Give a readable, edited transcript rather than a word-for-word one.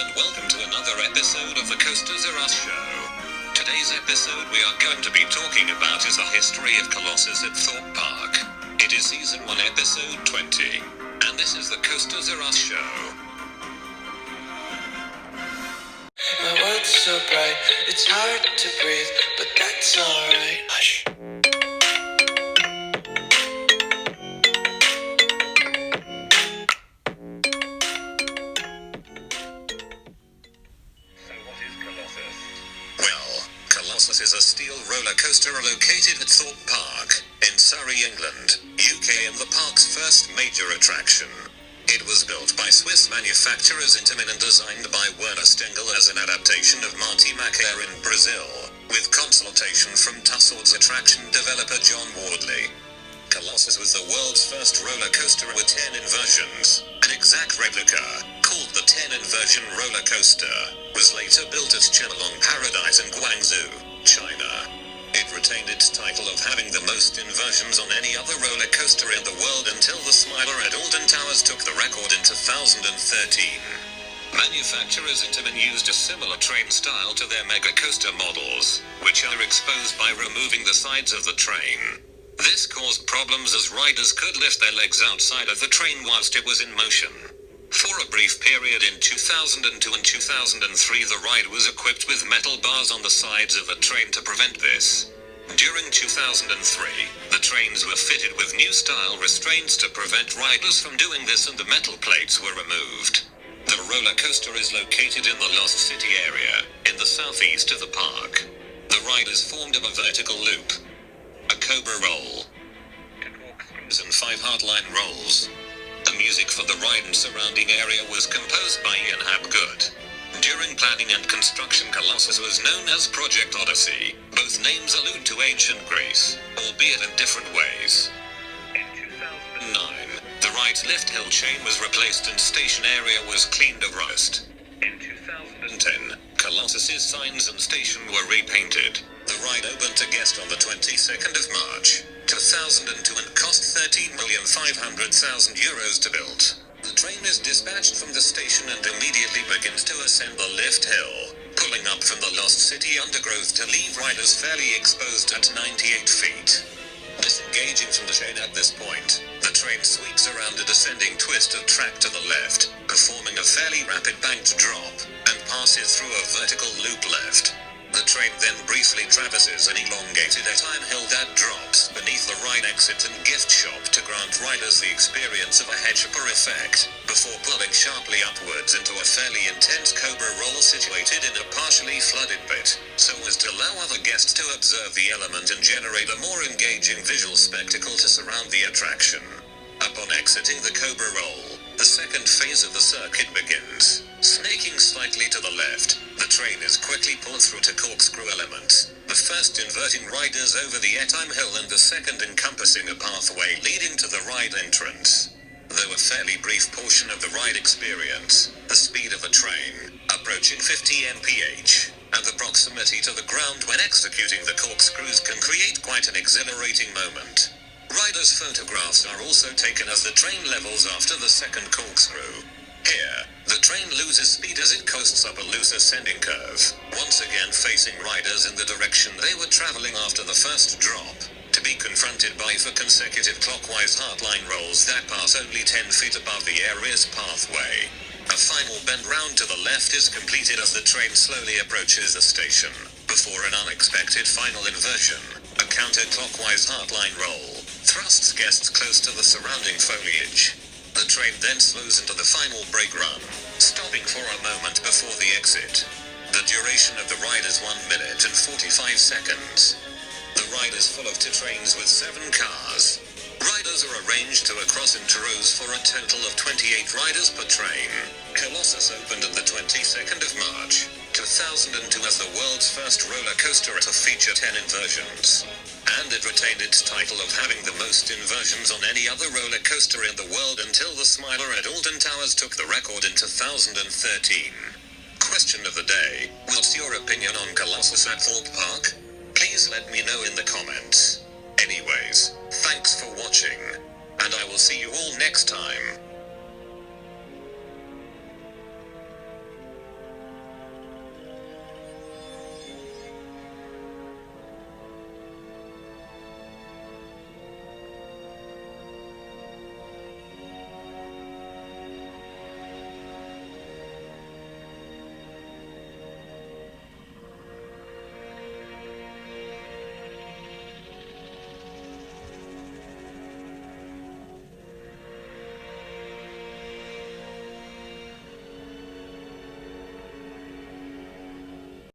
and welcome to another episode of the Coasters Are Us show. Today's episode we are going to be talking about is the history of Colossus at Thorpe Park. It is season 1 episode 20, and this is the Coasters Are Us show. My world's so bright, it's hard to breathe, but that's alright. Hush. Colossus is a steel roller coaster located at Thorpe Park, in Surrey, England, UK, and the park's first major attraction. It was built by Swiss manufacturers Intamin and designed by Werner Stengel as an adaptation of Monte Makaya in Brazil, with consultation from Tussauds attraction developer John Wardley. Colossus was the world's first roller coaster with 10 inversions. An exact replica, called the 10 Inversion Roller Coaster, was later built at Chimelong Paradise in Guangzhou, China. It retained its title of having the most inversions on any other roller coaster in the world until the Smiler at Alton Towers took the record in 2013. Manufacturers Intamin used a similar train style to their mega coaster models, which are exposed by removing the sides of the train. This caused problems as riders could lift their legs outside of the train whilst it was in motion. For a brief period in 2002 and 2003, the ride was equipped with metal bars on the sides of the train to prevent this. During 2003, the trains were fitted with new style restraints to prevent riders from doing this, and the metal plates were removed. The roller coaster is located in the Lost City area, in the southeast of the park. The ride is formed of a vertical loop, a cobra roll, and 5 hardline rolls. The music for the ride and surrounding area was composed by Ian Habgood. During planning and construction, Colossus was known as Project Odyssey. Both names allude to ancient Greece, albeit in different ways. In 2009, the ride's lift hill chain was replaced and station area was cleaned of rust. In 2010, Colossus's signs and station were repainted. The ride opened to guests on the 22nd of March, 2002, and cost €13,500,000 to build. The train is dispatched from the station and immediately begins to ascend the lift hill, pulling up from the Lost City undergrowth to leave riders fairly exposed at 98 feet. Disengaging from the chain at this point, the train sweeps around a descending twist of track to the left, performing a fairly rapid banked drop, and passes through a vertical loop left. The train then briefly traverses an elongated time hill that drops beneath the ride exit and gift shop to grant riders the experience of a hedge-upper effect, before pulling sharply upwards into a fairly intense cobra roll situated in a partially flooded pit, so as to allow other guests to observe the element and generate a more engaging visual spectacle to surround the attraction. Upon exiting the cobra roll, the second phase of the circuit begins. Snaking slightly to the left, the train is quickly pulled through to corkscrew elements, the first inverting riders over the time hill and the second encompassing a pathway leading to the ride entrance. Though a fairly brief portion of the ride experience, the speed of a train, approaching 50 mph, and the proximity to the ground when executing the corkscrews can create quite an exhilarating moment. Riders' photographs are also taken as the train levels after the second corkscrew. Here, the train loses speed as it coasts up a loose ascending curve, once again facing riders in the direction they were traveling after the first drop, to be confronted by 4 consecutive clockwise hardline rolls that pass only 10 feet above the area's pathway. A final bend round to the left is completed as the train slowly approaches the station, before an unexpected final inversion, a counterclockwise hardline roll, thrusts guests close to the surrounding foliage. The train then slows into the final brake run, stopping for a moment before the exit. The duration of the ride is 1 minute and 45 seconds. The ride is full of 2 trains with 7 cars. Riders are arranged to across in rows for a total of 28 riders per train. Colossus opened on the 22nd of March, 2002 as the world's first roller coaster to feature 10 inversions. And it retained its title of having the most inversions on any other roller coaster in the world until the Smiler at Alton Towers took the record in 2013. Question of the day: what's your opinion on Colossus at Thorpe Park? Please let me know in the comments. Anyways, thanks for watching, and I will see you all next time.